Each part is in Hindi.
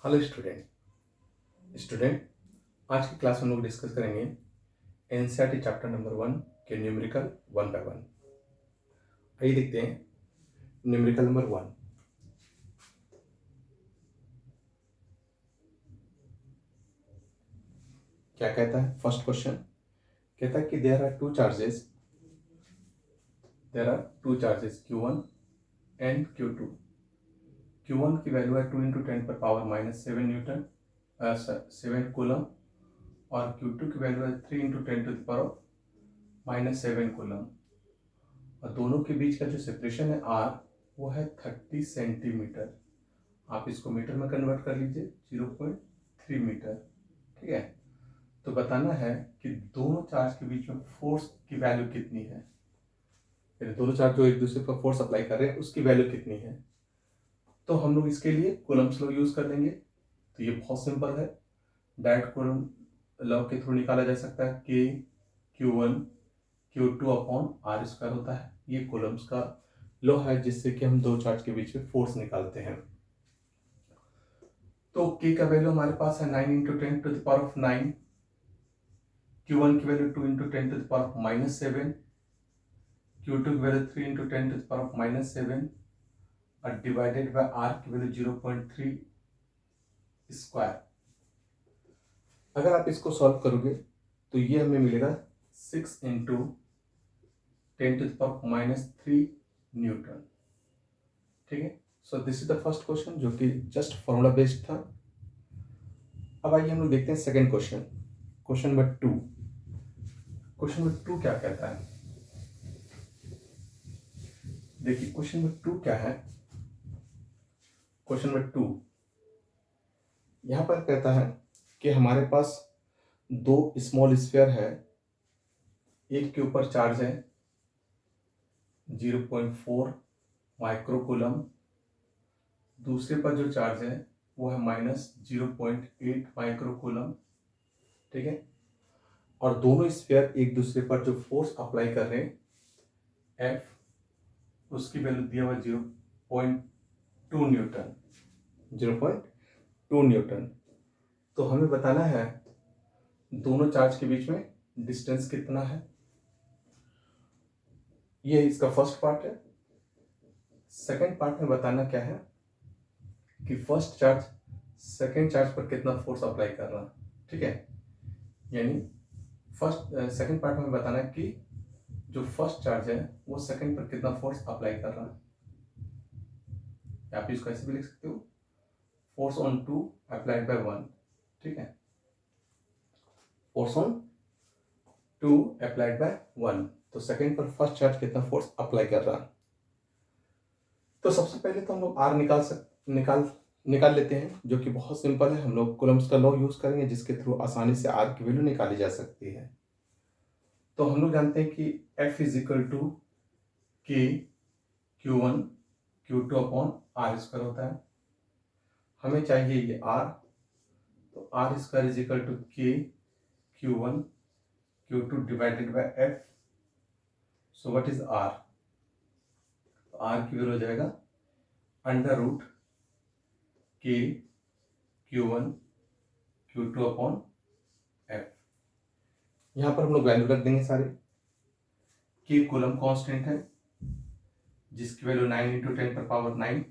हेलो स्टूडेंट आज की क्लास में हम लोग डिस्कस करेंगे एनसीईआरटी चैप्टर नंबर 1 के न्यूमेरिकल 1 बाय 1। आइए देखते हैं न्यूमेरिकल नंबर 1 क्या कहता है। फर्स्ट क्वेश्चन कहता है कि there are two charges Q1 and Q2। Q1 की वैल्यू है 2 × 10 पर पावर -7 न्यूटन 7 कूलम, और Q2 की वैल्यू है 3 × 10 टू द पावर -7 कूलम, और दोनों के बीच का जो सेपरेशन है R वो है 30 सेंटीमीटर। आप इसको मीटर में कन्वर्ट कर लीजिए 0.3 मीटर। ठीक है, तो बताना है कि दोनों चार्ज के बीच में फोर्स की वैल्यू कितनी है। यानी दोनों चार्ज जो एक दूसरे पर फोर्स अप्लाई कर रहे हैं उसकी वैल्यू कितनी है। तो हम लोग इसके लिए कूलम्ब्स लॉ यूज कर लेंगे। तो ये बहुत सिंपल है, डायरेक्ट कूलम्ब लॉ के थ्रू निकाला जा सकता है। K Q1 Q2 upon R square होता है। ये कूलम्ब्स का लॉ है जिससे कि हम दो चार्ज के बीच में फोर्स निकालते हैं। तो K का वैल्यू हमारे पास है 9 × 10 to the power of 9, Q1 की value 2 × 10 to the power of -7, Q2 की value 3 × 10 to the power of -7 और डिवाइडेड बाय R की वैल्यू 0.3 स्क्वायर। अगर आप इसको सॉल्व करोगे तो ये हमें मिलेगा 6 × 10 टू द पावर ऑफ -3 न्यूटन। ठीक है, so this is the first question जो कि जस्ट फॉर्मूला बेस्ड था। अब आइए हम लोग देखते हैं second question, question number 2। Question number 2 क्या कहता है, देखिए क्वेश्चन नंबर 2 क्या है। क्वेश्चन नंबर 2 यहां पर कहता है कि हमारे पास दो स्मॉल स्फीयर है, एक के ऊपर चार्ज है 0.4 माइक्रोकूलम, दूसरे पर जो चार्ज है वो है -0.8 माइक्रोकूलम। ठीक है, और दोनों स्फीयर एक दूसरे पर जो फोर्स अप्लाई कर रहे हैं F, उसकी वैल्यू दिया हुआ 0.2 न्यूटन। 0.2 न्यूटन। तो हमें बताना है दोनों चार्ज के बीच में डिस्टेंस कितना है। ये इसका फर्स्ट पार्ट है। सेकंड पार्ट में बताना क्या है कि फर्स्ट चार्ज सेकंड चार्ज पर कितना फोर्स अप्लाई कर रहा है। ठीक है, यानी सेकंड पार्ट में बताना है कि जो फर्स्ट चार्ज है वो सेकंड पर कितना फोर्स अप्लाई कर रहा है। आप इसको ऐसे भी लिख सकते हो, फोर्स ऑन 2 अप्लाइड बाय 1। ठीक है, फोर्स ऑन 2 अप्लाइड बाय 1। तो सेकंड पर फर्स्ट चार्ज कितना फोर्स अप्लाई कर रहा है। तो सबसे पहले तो हम लोग आर निकाल लेते हैं, जो कि बहुत सिंपल है। हम लोग कूलम्ब्स का लॉ यूज करेंगे जिसके थ्रू आसानी से आर की वैल्यू निकाली जा सकती है। तो हम लोग जानते हैं कि F = K Q1 Q2 upon R square होता है। हमें चाहिए ये R, तो R square = K Q1 Q2 divided by F। So what is R? तो R की वैल्यू हो जाएगा √K Q1 Q2 upon F। यहां पर हम लोग वैल्यू रख देंगे सारे। K कूलम कांस्टेंट है जिसकी वैल्यू 9 × 10 पर पावर 9,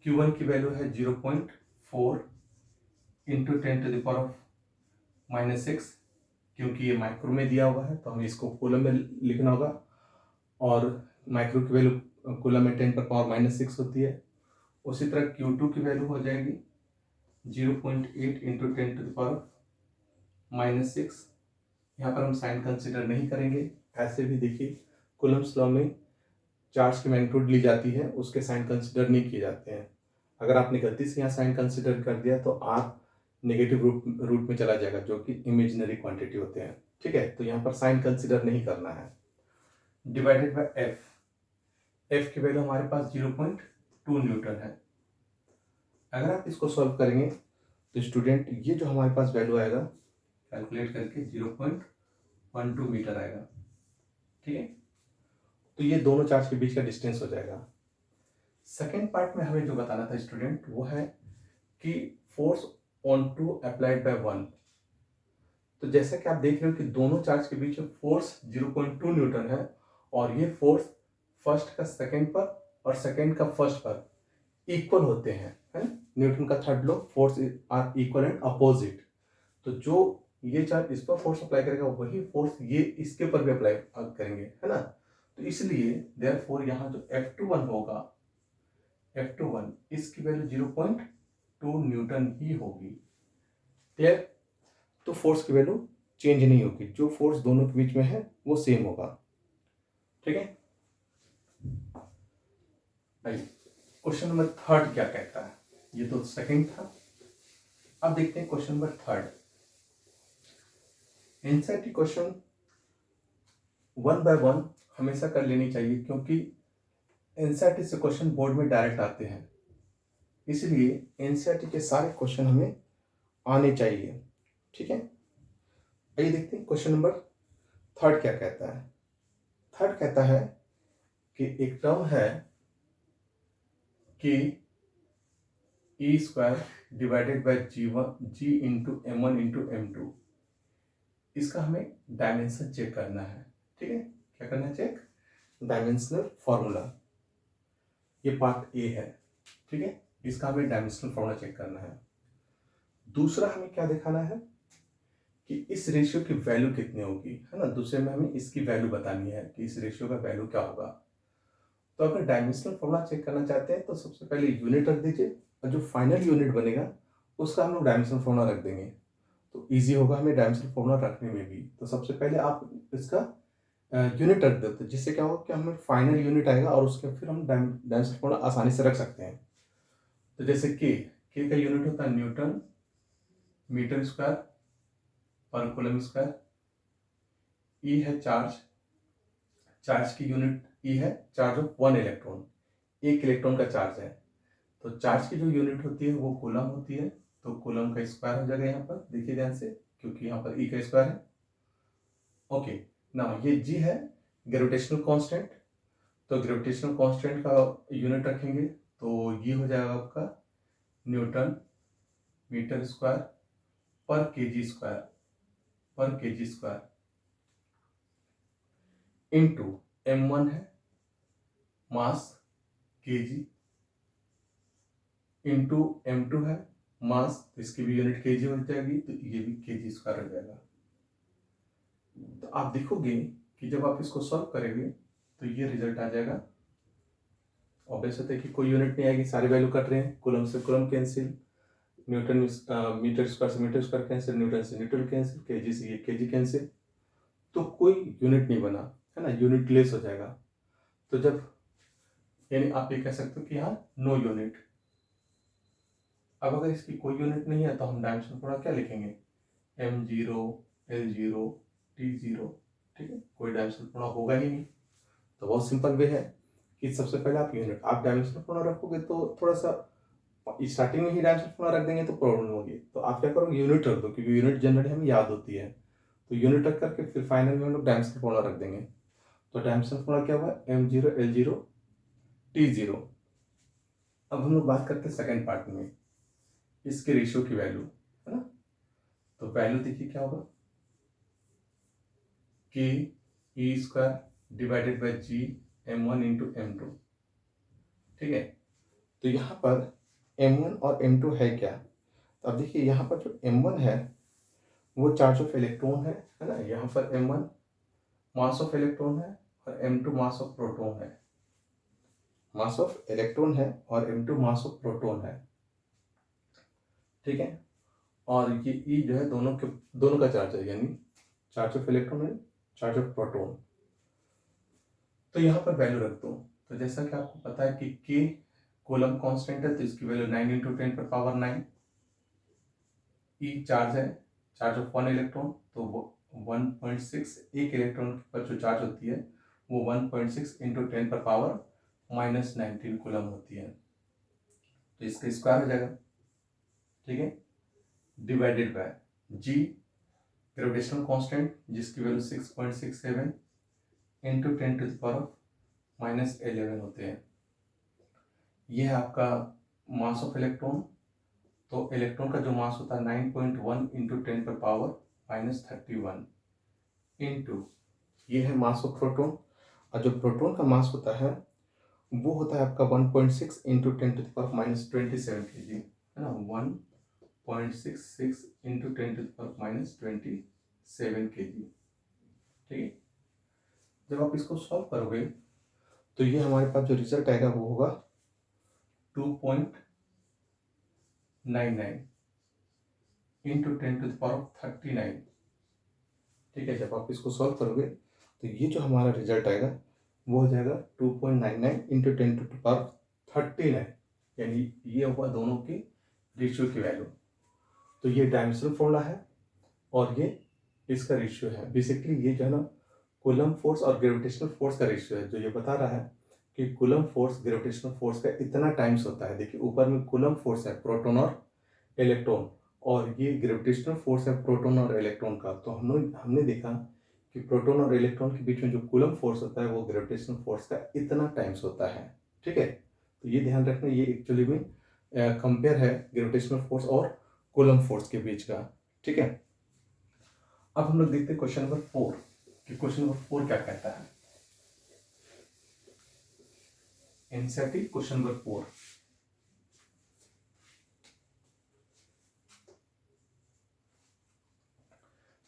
Q1 की वैल्यू है 0.4 × 10 टू द पावर ऑफ -6। क्योंकि ये माइक्रो में दिया हुआ है तो हमें इसको कूलम में लिखना होगा, और माइक्रो की वैल्यू कूलम में 10 पर पावर -6 होती है। उसी तरह Q2 की वैल्यू हो जाएगी 0.8 × 10 टू द पावर -6। यहाँ पर हम साइन कंसिडर नहीं करेंगे। ऐसे भी देखिए कूलम्ब्स लॉ में चार्ज की मैग्नीट्यूड ली जाती है, उसके साइन कंसिडर नहीं किए जाते हैं। अगर आपने गलती से यहाँ साइन कंसिडर कर दिया तो R नेगेटिव रूट में चला जाएगा, जो कि इमेजिनरी क्वांटिटी होते हैं। ठीक है, तो यहाँ पर साइन कंसिडर नहीं करना है। डिवाइडेड बाय F की वैल्यू हमारे पास 0.2 न्यूटन है। अगर आप इसको सॉल्व करेंगे तो स्टूडेंट ये जो हमारे पास वैल्यू आएगा कैलकुलेट करके 0.12 मीटर आएगा। ठीक है, तो ये दोनों चार्ज के बीच का डिस्टेंस हो जाएगा। सेकेंड पार्ट में हमें जो बताना था स्टूडेंट वो है कि force on two applied by one. तो जैसा कि आप देख रहे हो कि दोनों चार्ज के बीच में फोर्स 0.2 न्यूटन है और ये फोर्स फर्स्ट का सेकेंड पर और सेकेंड का फर्स्ट पर इक्वल होते हैं, है ना। न्यूटन का third law, force are equal and opposite. तो जो ये चार्ज इस पर फोर्स अप्लाई करेगा वही फोर्स ये इसके ऊपर भी अप्लाई करेंगे, है ना। तो इसलिए देयरफॉर यहाँ जो F21 होगा, F21 इसकी वैल्यू 0.2 न्यूटन ही होगी। क्लियर। तो फोर्स की वैल्यू चेंज नहीं होगी, जो फोर्स दोनों के बीच में है वो सेम होगा। ठीक है। क्वेश्चन नंबर थर्ड क्या कहता है, ये तो सेकंड था। अब देखते हैं question number third. NCERT question one by one हमेशा कर लेनी चाहिए, क्योंकि एनसीईआरटी से क्वेश्चन बोर्ड में डायरेक्ट आते हैं, इसलिए एनसीईआरटी के सारे क्वेश्चन हमें आने चाहिए। ठीक है। आइए देखते हैं क्वेश्चन नंबर थर्ड क्या कहता है। थर्ड कहता है कि एक टर्म है कि e square divided by G into M1 into M2, इसका हमें डायमेंशन चेक करना है। ठीक है। क्या करना है चेक? Dimensional formula. ये पार्ट ए है। ठीक है। इसका हमें डायमेंशनल फॉर्मूला चेक करना है। दूसरा हमें क्या दिखाना है कि इस रेशियो की वैल्यू कितनी होगी, है ना। दूसरे में हमें इसकी वैल्यू बतानी है कि इस रेशियो का वैल्यू क्या होगा। तो अगर डायमेंशनल फॉर्मूला चेक करना चाहते हैं तो सबसे पहले यूनिट रख दीजिए और जो फाइनल यूनिट बनेगा उसका हम लोग डायमेंशनल फॉर्मूला रख देंगे, तो इजी होगा हमें डायमेंशनल फॉर्मूला रखने में भी। तो सबसे पहले आप इसका यूनिट रख देते हैं, जिससे क्या होगा कि हमें फाइनल यूनिट आएगा और उसके फिर हम डायमेंशनल फॉर्मूला आसानी से रख सकते हैं। तो जैसे के का यूनिट होता है न्यूटन मीटर स्क्वायर पर कूलम स्क्वायर। ई है चार्ज, चार्ज की यूनिट ई है चार्ज ऑफ वन इलेक्ट्रॉन, एक इलेक्ट्रॉन का चार्ज है। तो चार्ज की जो यूनिट होती है वो कूलम होती है, तो कूलम का स्क्वायर हो जाएगा यहाँ पर, देखिए ध्यान से, क्योंकि यहाँ पर ई का स्क्वायर है। ओके। ना ये जी है ग्रेविटेशनल कांस्टेंट, तो ग्रेविटेशनल कांस्टेंट का यूनिट रखेंगे तो ये हो जाएगा आपका न्यूटन मीटर स्क्वायर पर केजी स्क्वायर, पर केजी स्क्वायर इनटू M1 है मास केजी, इंटू M2 है मास, तो इसकी भी यूनिट केजी हो जाएगी, तो ये भी केजी स्क्वायर हो जाएगा। तो आप देखोगे कि जब आप इसको सॉल्व करेंगे तो ये रिजल्ट आ जाएगा। ऑब्वियस होता है कि कोई यूनिट नहीं आएगी, सारी वैल्यू कट रहे हैं, कूलम से coulomb cancel, newton metre square से मीटर स्क्वायर कैंसिल, न्यूटन से न्यूटन कैंसिल, केजी से ये केजी कैंसिल, तो कोई यूनिट नहीं बना, है ना, यूनिट लेस हो जाएगा। तो जब यानी आप ये कह सकते हो कि यहाँ नो यूनिट। अब अगर इसकी कोई यूनिट नहीं है तो हम डायमेंशन पूरा क्या लिखेंगे, M0 L0 T0। ठीक है, कोई डायमेंशन पूरा होगा ही नहीं। तो बहुत सिंपल वे है कि सबसे पहले आप यूनिट, आप डायमेंशन पूरा रखोगे तो थोड़ा सा स्टार्टिंग में ही डायमेंशन पूरा रख देंगे तो प्रॉब्लम होगी। तो आप क्या करोगे, यूनिट रख दो, क्योंकि यूनिट जनरली हमें याद होती है। तो यूनिट रख करके फिर फाइनल में हम लोग डायमेंशन पूरा रख देंगे। तो डायमेंशन पूरा क्या हुआ, M0 L0 T0। अब हम लोग बात करते हैं सेकेंड पार्ट में, इसके रेशियो की वैल्यू, है ना। तो वैल्यू देखिए क्या होगा, k e square divided by G M1 into M2। ठीक है। तो यहाँ पर M1 और M2 है क्या, तो अब देखिए यहाँ पर जो M1 है वो चार्ज ऑफ इलेक्ट्रॉन है ना। यहाँ पर M1 मास ऑफ इलेक्ट्रॉन है और M2 मास ऑफ प्रोटॉन है, मास ऑफ इलेक्ट्रॉन है और M2 मास ऑफ प्रोटॉन है। ठीक है। और ये ई जो है दोनों का चार्ज है, यानी चार्ज ऑफ इलेक्ट्रॉन है चार्ज ऑफ प्रोटॉन। तो यहाँ पर वैल्यू रख दो। तो जैसा कि आपको पता है कि के कूलम कांस्टेंट है, तो इसकी वैल्यू 9 इंटू 10 पर पावर 9। ई चार्ज है, चार्ज ऑफ वन इलेक्ट्रॉन, तो वो 1.6, एक इलेक्ट्रॉन पर जो चार्ज होती है वो 1.6 इंटू 10 पर पावर -19 कूलम होती है, तो इसका स्क्वायर हो जाएगा। ठीक है। Divided by G gravitational constant जिसकी value 6.67 into 10 to the power -11 होते हैं। ये है आपका मास ऑफ इलेक्ट्रॉन। तो इलेक्ट्रॉन का जो मास होता है 9.1 इंटू 10⁻31 इंटू ये है मास ऑफ प्रोटॉन। और जो प्रोटॉन का मास होता है वो होता है आपका 1.6 इंटू 10⁻27 kg, है ना। 1.66 इंटू 10⁻27 kg, ठीक है। जब आप इसको सॉल्व करोगे तो ये हमारे पास जो रिजल्ट आएगा वो होगा 2.99 इंटू 10⁻39, ठीक है। जब आप इसको सॉल्व करोगे तो ये जो हमारा रिजल्ट आएगा वो हो जाएगा 2.99 इंटू 10⁻39, यानी ये होगा दोनों की रेशियो की वैल्यू। तो ये डायमेंशनल फॉर्मूला है और ये इसका रेशियो है। बेसिकली ये जो है ना कूलम्ब फोर्स और ग्रेविटेशनल फोर्स का रेशियो है, जो ये बता रहा है कि कूलम्ब फोर्स ग्रेविटेशनल फोर्स का इतना टाइम्स होता है। देखिए ऊपर में कूलम्ब फोर्स है प्रोटॉन और इलेक्ट्रॉन, और ये ग्रेविटेशनल फोर्स है प्रोटॉन और इलेक्ट्रॉन का। तो हमने देखा कि प्रोटॉन और इलेक्ट्रॉन के बीच में जो कूलम्ब फोर्स होता है वो ग्रेविटेशनल फोर्स का इतना टाइम्स होता है, ठीक है। तो ये ध्यान रखना, ये एक्चुअली में कंपेयर है ग्रेविटेशनल फोर्स और कूलम्ब फोर्स के बीच का, ठीक है। अब हम लोग देखते हैं क्वेश्चन नंबर 4 कि क्वेश्चन नंबर 4 क्या कहता है। NCERT question number 4।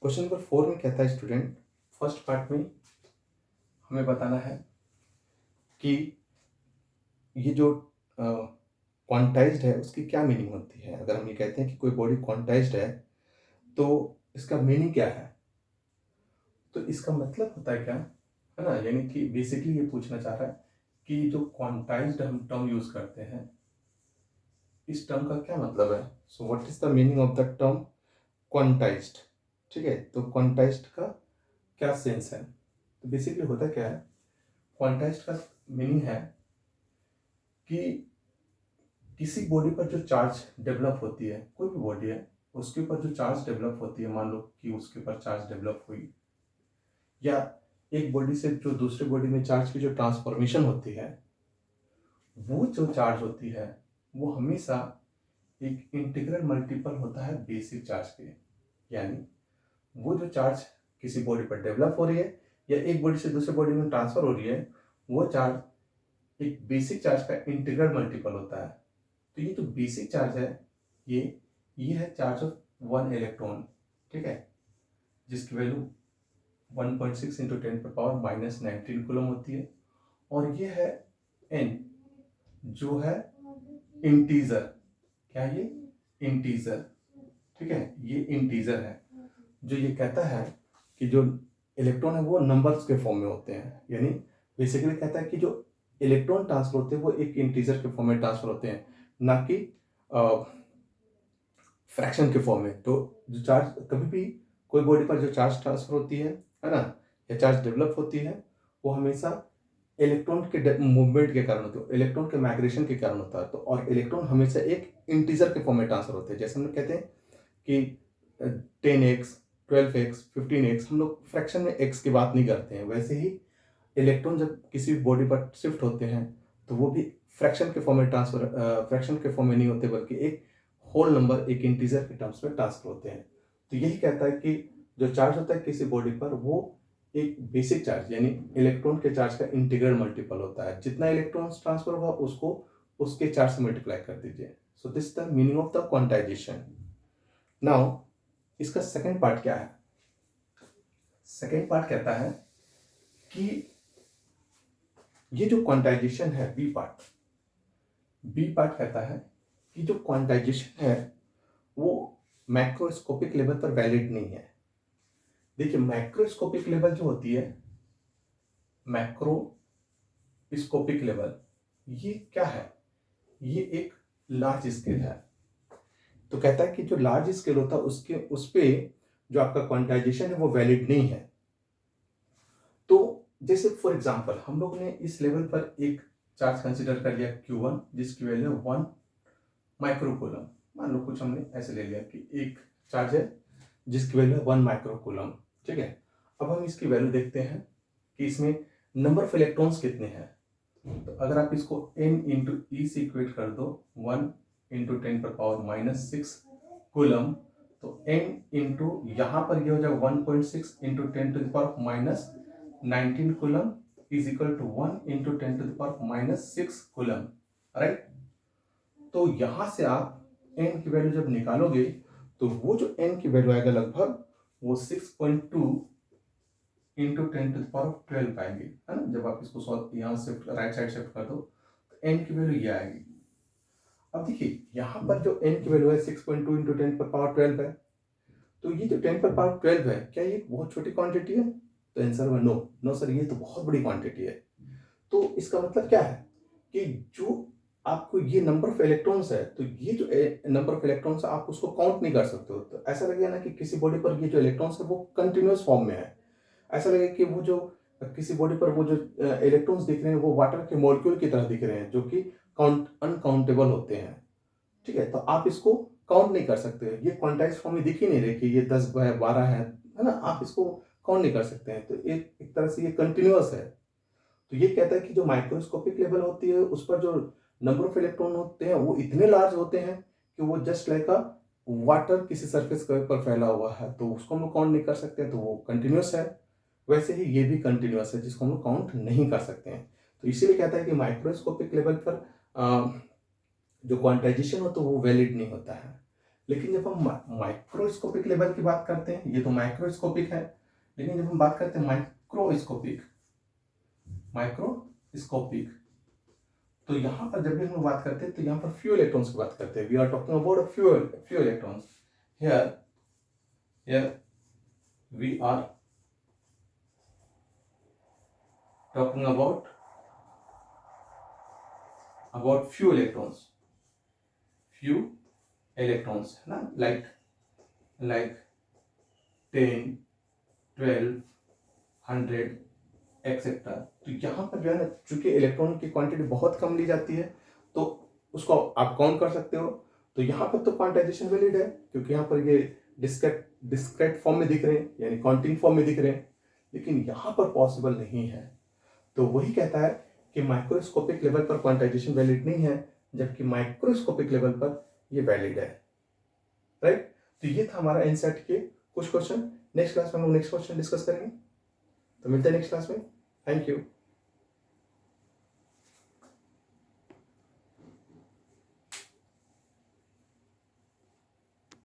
Question number 4 में कहता है स्टूडेंट, फर्स्ट पार्ट में हमें बताना है कि ये जो क्वांटाइज्ड है उसकी क्या मीनिंग होती है। अगर हम ये कहते हैं कि कोई बॉडी क्वांटाइज्ड है तो इसका मीनिंग क्या है। तो इसका मतलब होता है क्या, है ना, यानी कि बेसिकली ये पूछना चाह रहा है कि जो क्वांटाइज्ड हम टर्म यूज करते हैं इस टर्म का क्या मतलब है। So what is the meaning of the term quantized, ठीक है। तो क्वांटाइज्ड का क्या सेंस है। तो बेसिकली होता क्या है, क्वांटाइज्ड का मीनिंग है कि किसी बॉडी पर जो चार्ज डेवलप होती है, कोई भी बॉडी है उसके ऊपर जो चार्ज डेवलप होती है, मान लो कि उसके ऊपर चार्ज डेवलप हुई, या एक बॉडी से जो दूसरे बॉडी में चार्ज की जो ट्रांसफॉर्मेशन होती है, वो जो चार्ज होती है वो हमेशा एक इंटीग्रल मल्टीपल होता है बेसिक चार्ज के। यानी वो जो चार्ज किसी बॉडी पर डेवलप हो रही है या एक बॉडी से दूसरे बॉडी में ट्रांसफर हो रही है, वो चार्ज एक बेसिक चार्ज का इंटीग्रल मल्टीपल होता है। तो ये जो बेसिक चार्ज है ये है चार्ज ऑफ 1 इलेक्ट्रॉन, ठीक है, जिसकी वैल्यू 1.6 इंटू 10⁻−19 कूलम होती है। और ये है n, जो है इंटीजर। क्या ये इंटीजर, ठीक है, ये इंटीजर है जो ये कहता है कि जो इलेक्ट्रॉन है वो नंबर्स के फॉर्म में होते हैं। यानी बेसिकली कहता है कि जो इलेक्ट्रॉन ट्रांसफर होते हैं वो एक इंटीजर के फॉर्म में ट्रांसफर होते हैं, ना कि फ्रैक्शन के फॉर्म में। तो जो चार्ज कभी भी कोई बॉडी पर जो चार्ज ट्रांसफर होती है ना, या चार्ज डेवलप होती है, वो हमेशा इलेक्ट्रॉन के मूवमेंट के कारण होती है, इलेक्ट्रॉन के माइग्रेशन के कारण होता है। तो और इलेक्ट्रॉन हमेशा एक इंटीजर के फॉर्म में ट्रांसफर होते हैं। जैसे हम लोग कहते हैं कि 10x 12x 15x, हम लोग फ्रैक्शन में x की बात नहीं करते हैं। वैसे ही इलेक्ट्रॉन जब किसी बॉडी पर शिफ्ट होते हैं तो वो भी फ्रैक्शन के फॉर्म में फ्रैक्शन के फॉर्म में नहीं होते, बल्कि एक होल नंबर, एक इंटीजर के टर्म्स में ट्रांसफर होते हैं। तो यही कहता है कि जो चार्ज होता है किसी बॉडी पर वो एक बेसिक चार्ज यानी इलेक्ट्रॉन के चार्ज का इंटीग्रल मल्टीपल होता है। जितना इलेक्ट्रॉन ट्रांसफर होगा उसको उसके चार्ज से मल्टीप्लाई कर दीजिए। So this the meaning of the quantization. Now इसका सेकेंड पार्ट क्या है। सेकेंड पार्ट कहता है कि ये जो क्वांटाइजेशन है बी पार्ट कहता है कि जो क्वांटाइजेशन है वो मैक्रोस्कोपिक लेवल पर वैलिड नहीं है। देखिए मैक्रोस्कोपिक लेवल जो होती है, मैक्रोस्कोपिक लेवल, ये क्या है, ये एक लार्ज स्केल है। तो कहता है कि जो लार्ज स्केल होता है उसके उस पे जो आपका क्वांटाइजेशन है वो वैलिड नहीं है। तो जैसे फॉर एग्जांपल हम लोग ने इस लेवल पर एक चार्ज कंसीडर कर लिया Q1 जिसकी वैल्यू 1 माइक्रोकूलम। मान लो कुछ हमने ऐसे ले लिया कि एक चार्ज है जिसकी वैल्यू है 1 माइक्रोकूलम, ठीक है। अब हम इसकी वैल्यू देखते हैं कि इसमें नंबर ऑफ इलेक्ट्रॉन्स कितने हैं। तो अगर आप इसको n इंटू ई से इक्वेट कर दो 1 इंटू 10⁻⁻6 कूलम, तो n इंटू यहाँ पर ये हो जाएगा 1.6 into 10⁻⁻19 coulomb is equal to 1 into 10⁻⁻6 coulomb, right. तो यहाँ से आप n की वैल्यू जब निकालोगे तो वो जो n की वैल्यू आएगा लगभग वो 6.2 इंटू 10⁻12 आएगी, है ना। जब आप इसको यहाँ से राइट साइड शिफ्ट कर दो तो n की वैल्यू ये आएगी। अब देखिए यहाँ पर जो n की वैल्यू है 6.2 इंटू 10⁻12 है, तो ये जो 10⁻12 है क्या ये बहुत छोटी क्वांटिटी है? तो आंसर है नो, नो सर, ये तो बहुत बड़ी क्वांटिटी है। तो इसका मतलब क्या है कि जो आपको ये नंबर ऑफ इलेक्ट्रॉन्स है, तो ये जो नंबर ऑफ इलेक्ट्रॉन्स है आप उसको काउंट नहीं कर सकते हो। तो ऐसा लगेगा ना कि किसी बॉडी पर ये जो इलेक्ट्रॉन्स है वो कंटिन्यूअस फॉर्म में है। ऐसा लगेगा कि वो जो किसी बॉडी पर वो जो इलेक्ट्रॉन्स दिख रहे हैं वो वाटर के मॉलिक्यूल की तरह दिख रहे हैं, जो कि अनकाउंटेबल होते हैं, ठीक है। तो आप इसको काउंट नहीं कर सकते, ये क्वांटाइज फॉर्म में दिख ही नहीं रहे कि ये 10 है 12 है ना। आप इसको काउंट नहीं कर सकते हैं, तो एक तरह से ये कंटिन्यूअस है। तो ये कहता है कि जो माइक्रोस्कोपिक लेवल होती है उस पर जो नंबर ऑफ इलेक्ट्रॉन होते हैं वो इतने लार्ज होते हैं कि वो जस्ट लाइक अ वाटर किसी सरफेस पर फैला हुआ है, तो उसको हम लोग काउंट नहीं कर सकते, तो वो कंटिन्यूअस है। वैसे ही ये भी कंटिन्यूअस है जिसको हम लोग काउंट नहीं कर सकते हैं। तो इसीलिए कहता है कि माइक्रोस्कोपिक लेवल पर जो क्वांटाइजेशन हो तो वो वैलिड नहीं होता है। लेकिन जब हम माइक्रोस्कोपिक लेवल की बात करते हैं, ये तो माइक्रोस्कोपिक है, लेकिन जब हम बात करते हैं माइक्रोस्कोपिक तो यहाँ पर जब भी हम बात करते हैं तो यहाँ पर फ्यू इलेक्ट्रॉन्स की बात करते हैं। We are talking about few electrons here we are talking about few electrons है ना, like 10 12 100 एक्सेट्रा। तो यहाँ पर जो है ना, चूंकि इलेक्ट्रॉन की क्वांटिटी बहुत कम ली जाती है तो उसको आप काउंट कर सकते हो। तो यहाँ पर तो क्वांटाइजेशन वैलिड है क्योंकि यहाँ पर ये डिस्क्रेट फॉर्म में दिख रहे हैं, यानी काउंटिंग फॉर्म में दिख रहे हैं, लेकिन यहाँ पर पॉसिबल नहीं है। तो वही कहता है कि माइक्रोस्कोपिक लेवल पर क्वांटाइजेशन वैलिड नहीं है, जबकि माइक्रोस्कोपिक लेवल पर ये वैलिड है, राइट। तो ये था हमारा इनसेट के कुछ क्वेश्चन। नेक्स्ट क्लास में हम लोग नेक्स्ट क्वेश्चन डिस्कस करेंगे, तो मिलते हैं नेक्स्ट क्लास में। Thank you.